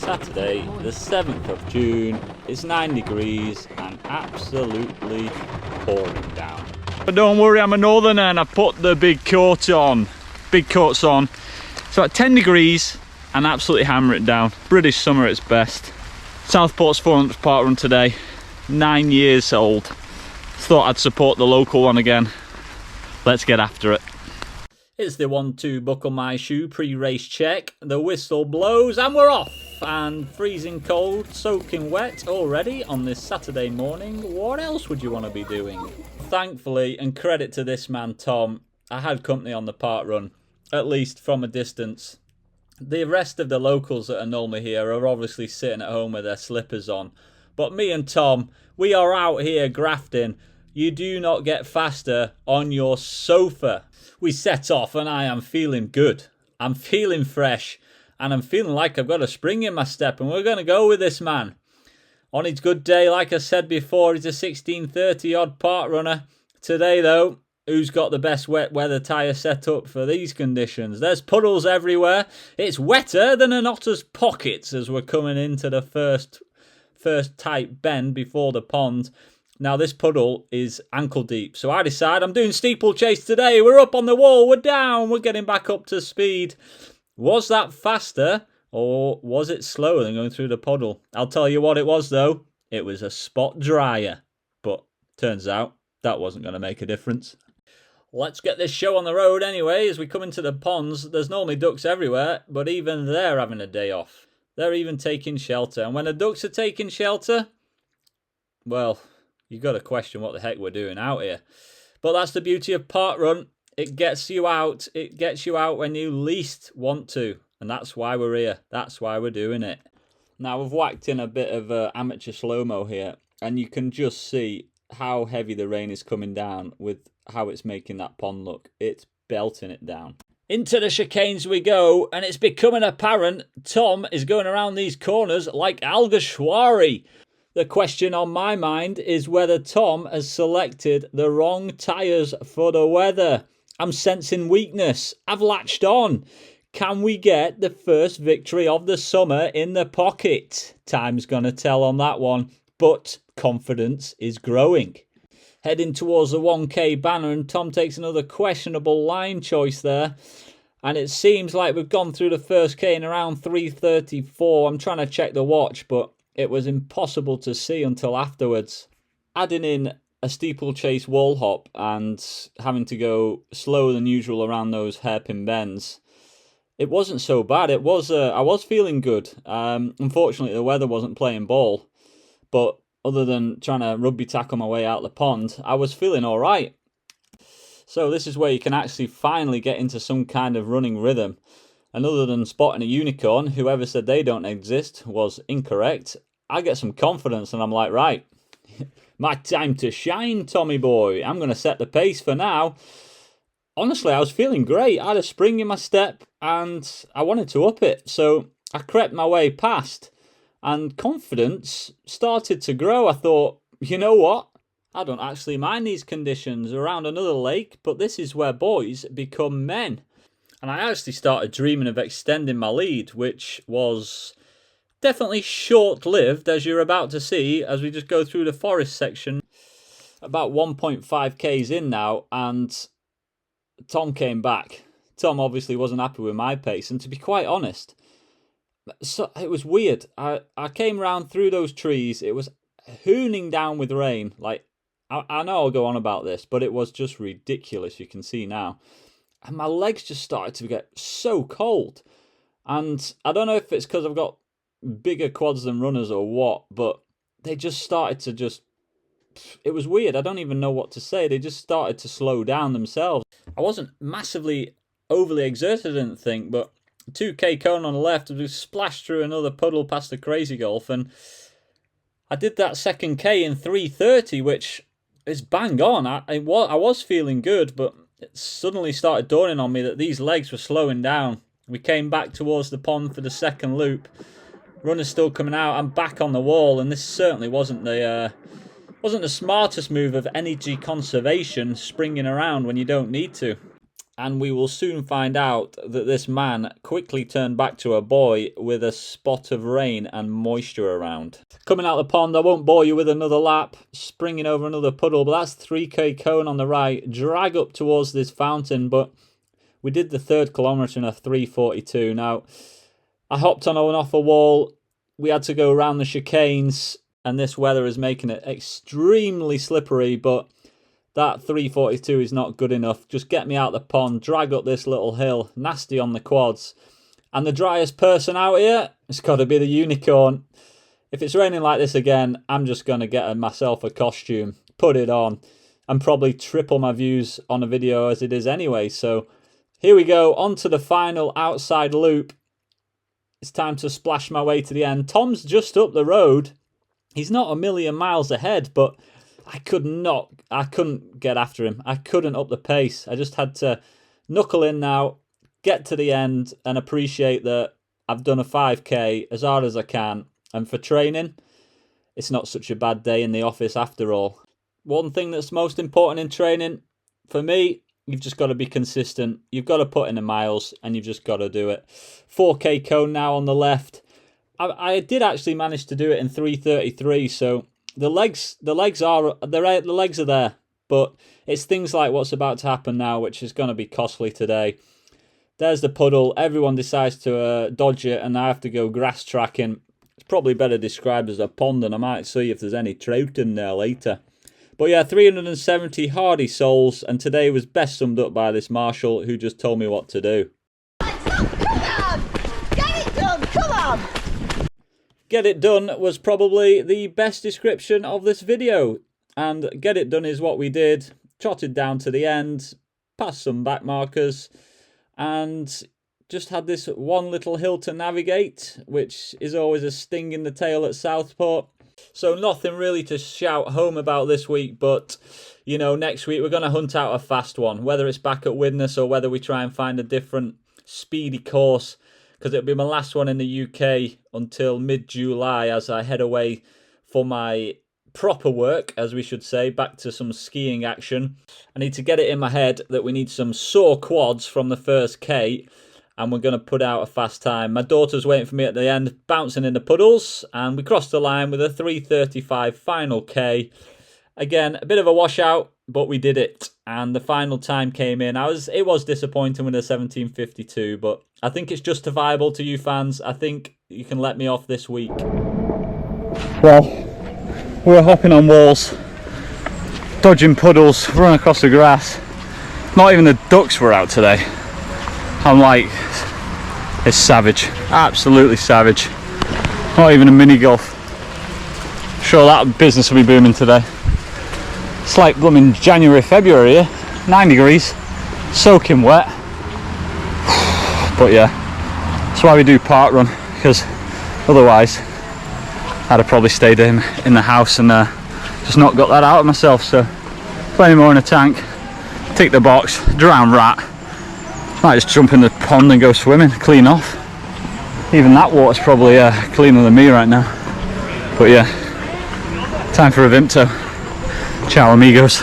Saturday, the 7th of June. It's 9 degrees and absolutely pouring down. But don't worry, I'm a northerner and I put the big coat on. Big coats on. So at 10 degrees and absolutely hammer it down. British summer at its best. Southport's 400th parkrun today. 9 years old. Thought I'd support the local one again. Let's get after it. It's the 1-2 buckle my shoe pre-race check. The whistle blows and we're off. And freezing cold, soaking wet already on this Saturday morning. What else would you want to be doing? Thankfully, and credit to this man Tom, I had company on the parkrun, at least from a distance. The rest of the locals that are normally here are obviously sitting at home with their slippers on. But me and Tom, we are out here grafting. You do not get faster on your sofa. We set off and I am feeling good. I'm feeling fresh and I'm feeling like I've got a spring in my step and we're going to go with this man. On his good day, like I said before, he's a 1630 odd part runner. Today though, who's got the best wet weather tyre set up for these conditions? There's puddles everywhere. It's wetter than an otter's pockets as we're coming into the first tight bend before the pond. Now this puddle is ankle deep, so I decide I'm doing steeplechase today. We're up on the wall, we're down, we're getting back up to speed. Was that faster or was it slower than going through the puddle? I'll tell you what it was though. It was a spot drier, but turns out that wasn't going to make a difference. Let's get this show on the road anyway. As we come into the ponds, there's normally ducks everywhere, but even they're having a day off. They're even taking shelter, and when the ducks are taking shelter, well, you've got to question what the heck we're doing out here. But that's the beauty of parkrun. It gets you out. It gets you out when you least want to. And that's why we're here. That's why we're doing it. Now, we've whacked in a bit of amateur slow-mo here. And you can just see how heavy the rain is coming down with how it's making that pond look. It's belting it down. Into the chicanes we go. And it's becoming apparent Tom is going around these corners like Alguersuari. The question on my mind is whether Tom has selected the wrong tyres for the weather. I'm sensing weakness. I've latched on. Can we get the first victory of the summer in the pocket? Time's going to tell on that one, but confidence is growing. Heading towards the 1K banner and Tom takes another questionable line choice there. And it seems like we've gone through the first K in around 3:34. I'm trying to check the watch, but it was impossible to see until afterwards. Adding in a steeplechase wall hop and having to go slower than usual around those hairpin bends, it wasn't so bad. It was. I was feeling good. Unfortunately, the weather wasn't playing ball. But other than trying to rugby tackle my way out the pond, I was feeling all right. So this is where you can actually finally get into some kind of running rhythm. And other than spotting a unicorn, whoever said they don't exist was incorrect. I get some confidence and I'm like, right, my time to shine, Tommy boy. I'm going to set the pace for now. Honestly, I was feeling great. I had a spring in my step and I wanted to up it. So I crept my way past and confidence started to grow. I thought, you know what? I don't actually mind these conditions around another lake, but this is where boys become men. And I actually started dreaming of extending my lead, which was definitely short-lived, as you're about to see, as we just go through the forest section. About 1.5 Ks in now, and Tom came back. Tom obviously wasn't happy with my pace, and to be quite honest, so it was weird. I came round through those trees. It was hooning down with rain. Like, I know I'll go on about this, but it was just ridiculous, you can see now. And my legs just started to get so cold. And I don't know if it's because I've got bigger quads than runners or what, but they just started to it was weird. I don't even know what to say. They just started to slow down themselves. I wasn't massively overly exerted, I didn't think, but 2K cone on the left, we splashed through another puddle past the Crazy Golf, and I did that second K in 3:30, which is bang on. I was feeling good, but it suddenly started dawning on me that these legs were slowing down. We came back towards the pond for the second loop. Runner's still coming out. I'm back on the wall, and this certainly wasn't the smartest move of energy conservation, springing around when you don't need to. and we will soon find out that this man quickly turned back to a boy with a spot of rain and moisture around. Coming out the pond, I won't bore you with another lap, springing over another puddle, but that's 3k cone on the right, drag up towards this fountain, but we did the 3rd kilometre in a 3:42. Now, I hopped on and off a wall, we had to go around the chicanes, and this weather is making it extremely slippery, but that 3:42 is not good enough. Just get me out the pond, drag up this little hill, nasty on the quads. And the driest person out here, it's got to be the unicorn. If it's raining like this again, I'm just going to get myself a costume, put it on, and probably triple my views on a video as it is anyway. So here we go, on to the final outside loop. It's time to splash my way to the end. Tom's just up the road. He's not a million miles ahead, but I couldn't get after him. I couldn't up the pace. I just had to knuckle in now, get to the end, and appreciate that I've done a 5k as hard as I can. And for training, it's not such a bad day in the office after all. One thing that's most important in training, for me, you've just got to be consistent. You've got to put in the miles, and you've just got to do it. 4k cone now on the left. I did actually manage to do it in 3:33, so the legs are there, but it's things like what's about to happen now, which is going to be costly today. There's the puddle. Everyone decides to dodge it, and I have to go grass tracking. It's probably better described as a pond, and I might see if there's any trout in there later. But yeah, 370 hardy souls, and today was best summed up by this marshal who just told me what to do. Get it done was probably the best description of this video, and get it done is what we did. Trotted down to the end, past some back markers, and just had this one little hill to navigate, which is always a sting in the tail at Southport. So nothing really to shout home about this week, but you know, next week we're going to hunt out a fast one, whether it's back at Widnes or whether we try and find a different speedy course, because it'll be my last one in the UK until mid-July as I head away for my proper work, as we should say, back to some skiing action. I need to get it in my head that we need some sore quads from the first K, and we're going to put out a fast time. My daughter's waiting for me at the end, bouncing in the puddles, and we crossed the line with a 3:35 final K. Again, a bit of a washout, but we did it, and the final time came in. It was disappointing with a 17:52, but I think it's justifiable to you fans. I think you can let me off this week. Well, we were hopping on walls, dodging puddles, running across the grass. Not even the ducks were out today. I'm like, it's savage, absolutely savage. Not even a mini golf. Sure, that business will be booming today. It's like blooming January, February here, 9 degrees, soaking wet. But yeah, that's why we do Parkrun, because otherwise I'd have probably stayed in the house and just not got that out of myself. So plenty more in a tank, tick the box, drown rat. Might just jump in the pond and go swimming, clean off. Even that water's probably cleaner than me right now. But yeah, time for a Vimto. Ciao amigos.